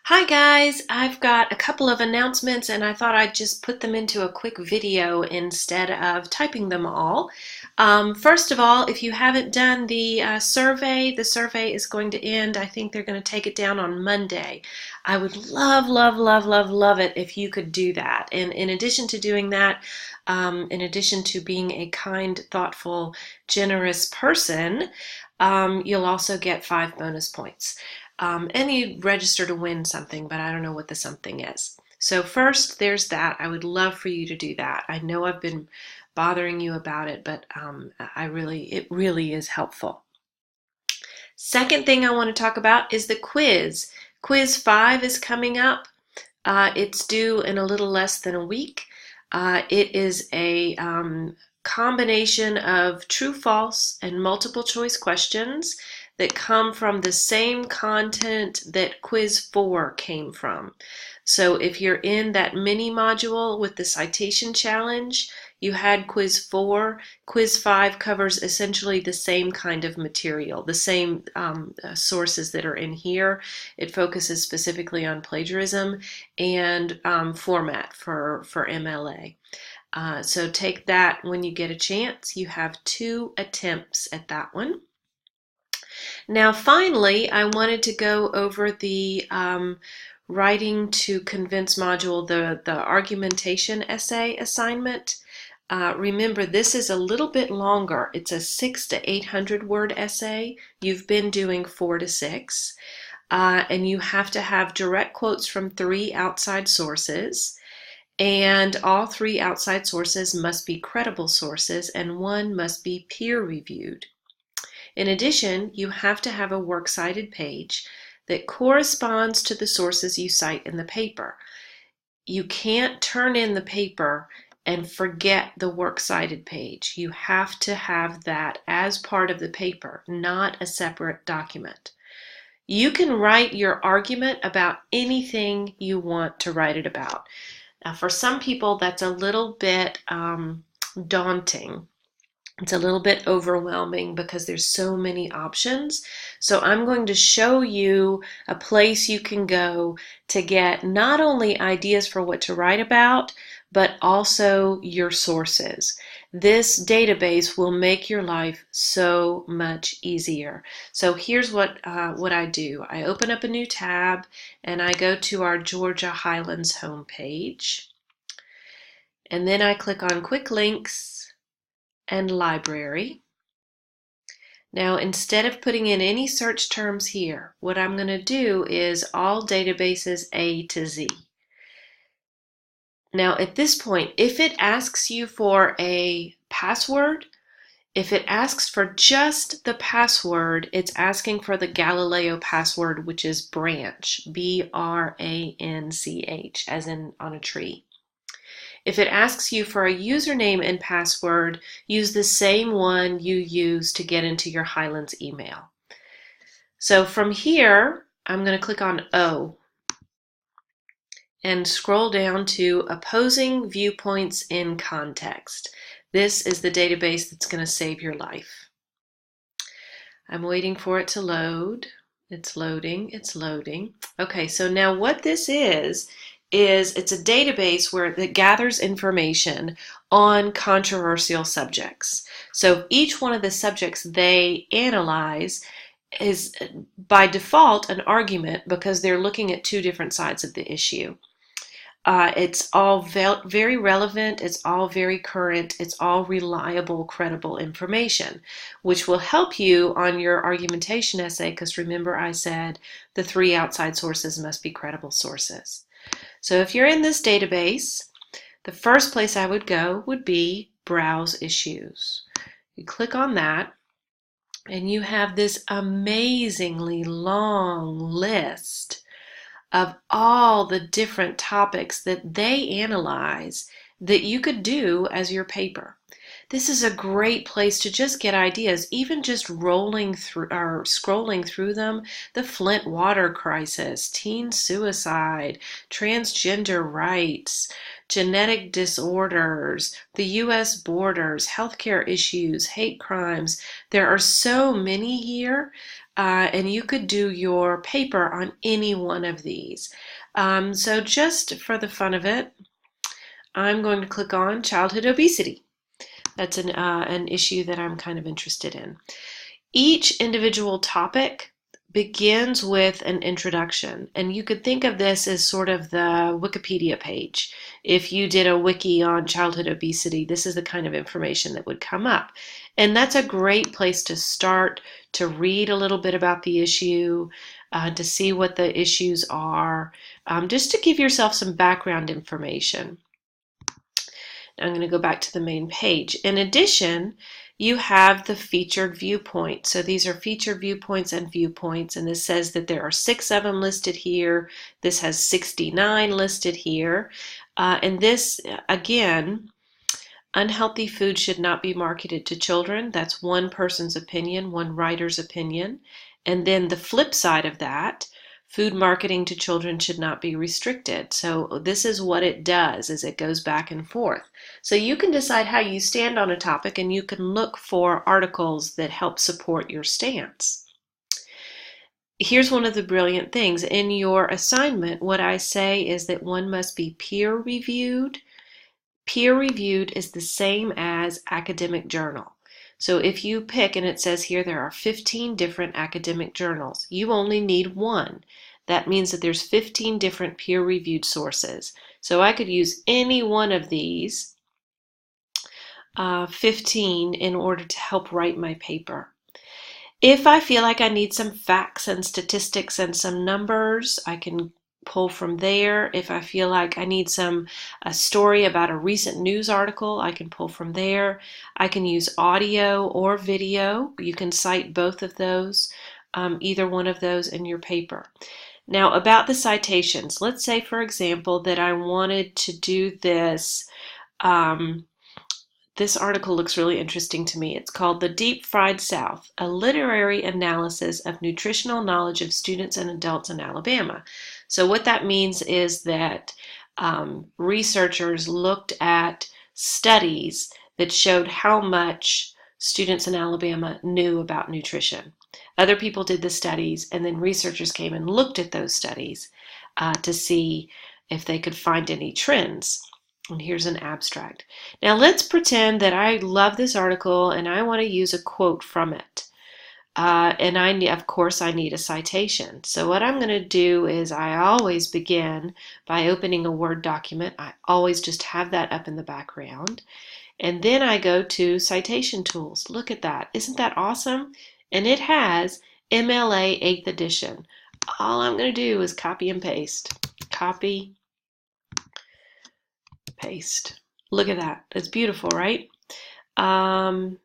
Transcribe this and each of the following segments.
Hi guys, I've got a couple of announcements and I thought I'd just put them into a quick video instead of typing them all. First of all, if you haven't done the survey is going to end. I think they're going to take it down on Monday. I would love, love, love, love, love it if you could do that. And in addition to doing that, in addition to being a kind, thoughtful, generous person, you'll also get 5 bonus points. And you register to win something, but I don't know what the something is. So first, there's that. I would love for you to do that. I know I've been bothering you about it, but it really is helpful. Second thing I want to talk about is the quiz. Quiz 5 is coming up. It's due in a little less than a week. It is a combination of true, false, and multiple choice questions that come from the same content that quiz 4 came from. So if you're in that mini module with the citation challenge, you had quiz 4. Quiz 5 covers essentially the same kind of material, the same sources that are in here. It focuses specifically on plagiarism and format for MLA. So take that when you get a chance. You have 2 attempts at that one. Now finally, I wanted to go over the writing to convince module, the argumentation essay assignment. Remember, this is a little bit longer. It's a 600 to 800 word essay. You've been doing 4 to 6. And you have to have direct quotes from 3 outside sources. And all 3 outside sources must be credible sources, and 1 must be peer-reviewed. In addition, you have to have a works cited page that corresponds to the sources you cite in the paper. You can't turn in the paper and forget the works cited page. You have to have that as part of the paper, not a separate document. You can write your argument about anything you want to write it about. Now, for some people, that's a little bit daunting. It's a little bit overwhelming because there's so many options. So I'm going to show you a place you can go to get not only ideas for what to write about, but also your sources. This database will make your life so much easier. So here's what I do. I open up a new tab and I go to our Georgia Highlands homepage. And then I click on Quick Links and Library. Now, instead of putting in any search terms here, what I'm going to do is all databases A to Z. Now, at this point, if it asks you for a password, if it asks for just the password, it's asking for the Galileo password, which is branch, B-R-A-N-C-H, as in on a tree. If it asks you for a username and password, use the same one you use to get into your Highlands email. So from here, I'm going to click on O and scroll down to Opposing Viewpoints in Context. This is the database that's going to save your life. I'm waiting for it to load. It's loading, it's loading. Okay, so now what this is it's a database that gathers information on controversial subjects. So each one of the subjects they analyze is by default an argument because they're looking at 2 different sides of the issue. It's all very relevant, it's all very current, it's all reliable, credible information, which will help you on your argumentation essay because remember I said the 3 outside sources must be credible sources. So if you're in this database, the first place I would go would be Browse Issues. You click on that and you have this amazingly long list of all the different topics that they analyze that you could do as your paper. This is a great place to just get ideas, even just rolling through or scrolling through them. The Flint water crisis, teen suicide, transgender rights, genetic disorders, the U.S. borders, healthcare issues, hate crimes. There are so many here. and you could do your paper on any one of these. So just for the fun of it, I'm going to click on childhood obesity. That's an issue that I'm kind of interested in. Each individual topic begins with an introduction, and you could think of this as sort of the Wikipedia page. If you did a wiki on childhood obesity, this is the kind of information that would come up. And that's a great place to start, to read a little bit about the issue, to see what the issues are, just to give yourself some background information. Now I'm going to go back to the main page. In addition, you have the featured viewpoint. So these are featured viewpoints, and this says that there are 6 of them listed here. This has 69 listed here. And this, again, unhealthy food should not be marketed to children. That's one person's opinion, one writer's opinion. And then the flip side of that, food marketing to children should not be restricted. So this is what it does, is it goes back and forth. So you can decide how you stand on a topic, and you can look for articles that help support your stance. Here's one of the brilliant things. In your assignment, what I say is that one must be peer-reviewed. Peer-reviewed is the same as academic journal. So if you pick, and it says here there are 15 different academic journals, you only need one. That means that there's 15 different peer-reviewed sources. So I could use any one of these 15 in order to help write my paper. If I feel like I need some facts and statistics and some numbers, I can pull from there. If I feel like I need a story about a recent news article, I can pull from there. I can use audio or video. You can cite both of those, either one of those in your paper. Now about the citations, let's say for example that I wanted to do this. This article looks really interesting to me. It's called The Deep Fried South, a literary analysis of nutritional knowledge of students and adults in Alabama. So what that means is that researchers looked at studies that showed how much students in Alabama knew about nutrition. Other people did the studies, and then researchers came and looked at those studies to see if they could find any trends. And here's an abstract. Now let's pretend that I love this article and I want to use a quote from it. And of course I need a citation. So what I'm going to do is I always begin by opening a Word document. I always just have that up in the background. And then I go to Citation Tools. Look at that. Isn't that awesome? And it has MLA 8th edition. All I'm going to do is copy and paste. Copy, paste. Look at that. It's beautiful, right? Now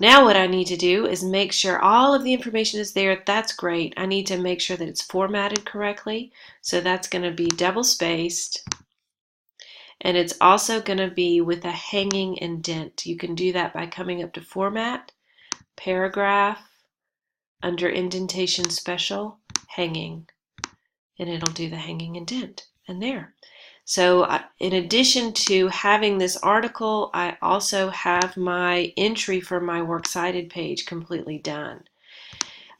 what I need to do is make sure all of the information is there. That's great. I need to make sure that it's formatted correctly. So that's going to be double spaced. And it's also going to be with a hanging indent. You can do that by coming up to Format, Paragraph, under Indentation Special, Hanging. And it'll do the hanging indent. And there. So in addition to having this article, I also have my entry for my Works Cited page completely done.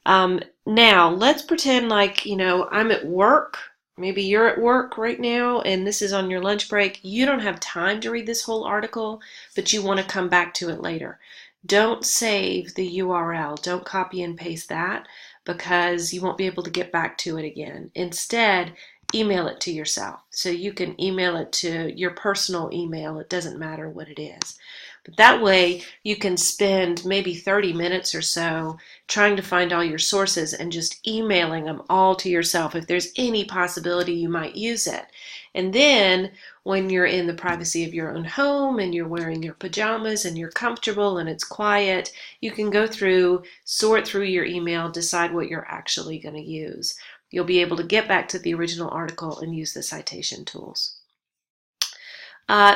Now let's pretend like, I'm at work. Maybe you're at work right now and this is on your lunch break. You don't have time to read this whole article, but you want to come back to it later. Don't save the URL. Don't copy and paste that because you won't be able to get back to it again. Instead, email it to yourself. So you can email it to your personal email. It doesn't matter what it is. But that way you can spend maybe 30 minutes or so trying to find all your sources and just emailing them all to yourself if there's any possibility you might use it. And then when you're in the privacy of your own home and you're wearing your pajamas and you're comfortable and it's quiet, you can go through, sort through your email, decide what you're actually going to use. You'll be able to get back to the original article and use the citation tools.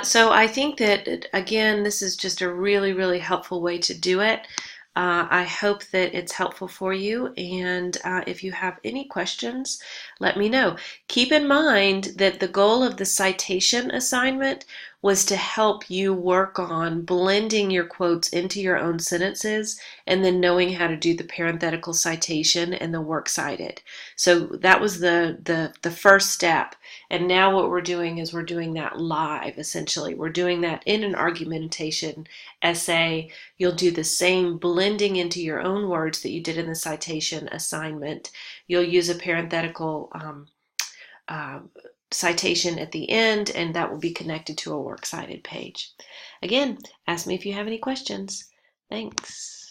So I think that, again, this is just a really, really helpful way to do it. I hope that it's helpful for you, and if you have any questions, let me know. Keep in mind that the goal of the citation assignment was to help you work on blending your quotes into your own sentences and then knowing how to do the parenthetical citation and the works cited. So that was the first step. And now what we're doing is we're doing that live, essentially. We're doing that in an argumentation essay. You'll do the same blending into your own words that you did in the citation assignment. You'll use a parenthetical um, citation at the end, and that will be connected to a works cited page. Again, ask me if you have any questions. Thanks.